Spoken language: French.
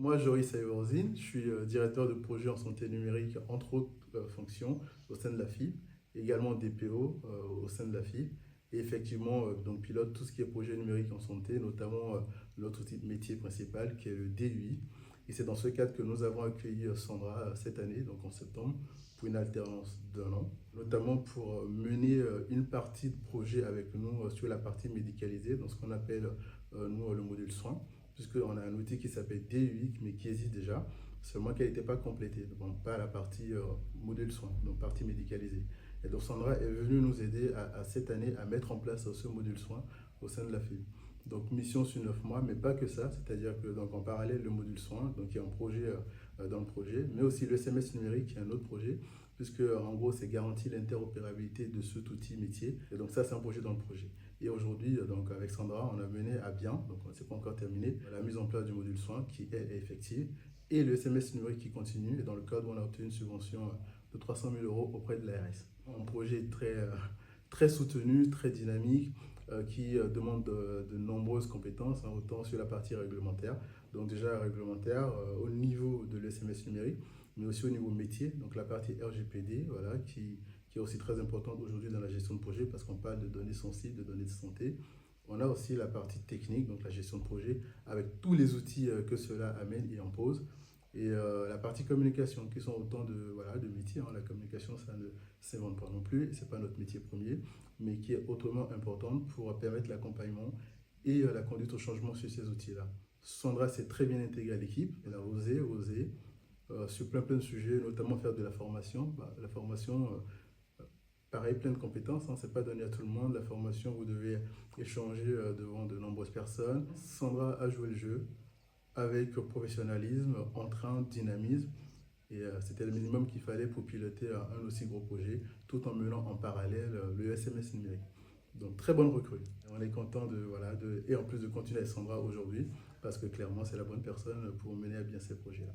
Moi, Joris Sayourzine, je suis directeur de projet en santé numérique, entre autres fonctions, au sein de la FIB, également DPO au sein de la FIB. Et effectivement, donc pilote tout ce qui est projet numérique en santé, notamment notre outil de métier principal qui est le DUI. Et c'est dans ce cadre que nous avons accueilli Sandra cette année, donc en septembre, pour une alternance d'1 an, notamment pour mener une partie de projet avec nous sur la partie médicalisée, dans ce qu'on appelle nous le module soins, puisqu'on a un outil qui s'appelle DUI, mais qui existe déjà, seulement qui n'était pas complété, donc pas la partie module soins, donc partie médicalisée. Et donc Sandra est venue nous aider cette année à mettre en place ce module soins au sein de la FIB. Donc mission sur 9 mois, mais pas que ça, c'est-à-dire que donc, en parallèle le module soins, donc il y a un projet dans le projet, mais aussi le SMS numérique qui est un autre projet, puisque en gros c'est garantir l'interopérabilité de cet outil métier. Et donc ça c'est un projet dans le projet. Et aujourd'hui, donc avec Sandra, on a mené à bien, donc c'est pas encore terminé, la mise en place du module soins qui est effective et le SMS numérique qui continue, et dans le cadre où on a obtenu une subvention de 300 000 euros auprès de l'ARS. Un projet très soutenu, très dynamique, qui demande de nombreuses compétences, hein, autant sur la partie réglementaire, donc déjà réglementaire au niveau de l'SMS numérique, mais aussi au niveau métier, donc la partie RGPD, voilà, qui est aussi très importante aujourd'hui dans la gestion de projet parce qu'on parle de données sensibles, de données de santé. On a aussi la partie technique, donc la gestion de projet, avec tous les outils que cela amène et impose. Et la partie communication, qui sont autant de métiers. Hein. La communication, ça ne s'invente pas non plus, ce n'est pas notre métier premier, mais qui est autrement importante pour permettre l'accompagnement et la conduite au changement sur ces outils-là. Sandra s'est très bien intégrée à l'équipe, elle a osé sur plein de sujets, notamment faire de la formation. La formation, pareil, plein de compétences, hein, c'est pas donné à tout le monde. La formation, vous devez échanger devant de nombreuses personnes. Sandra a joué le jeu avec professionnalisme, entrain, dynamisme. Et c'était le minimum qu'il fallait pour piloter un aussi gros projet, tout en menant en parallèle le SMS numérique. Donc très bonne recrue. On est content et en plus de continuer avec Sandra aujourd'hui, parce que clairement c'est la bonne personne pour mener à bien ces projets-là.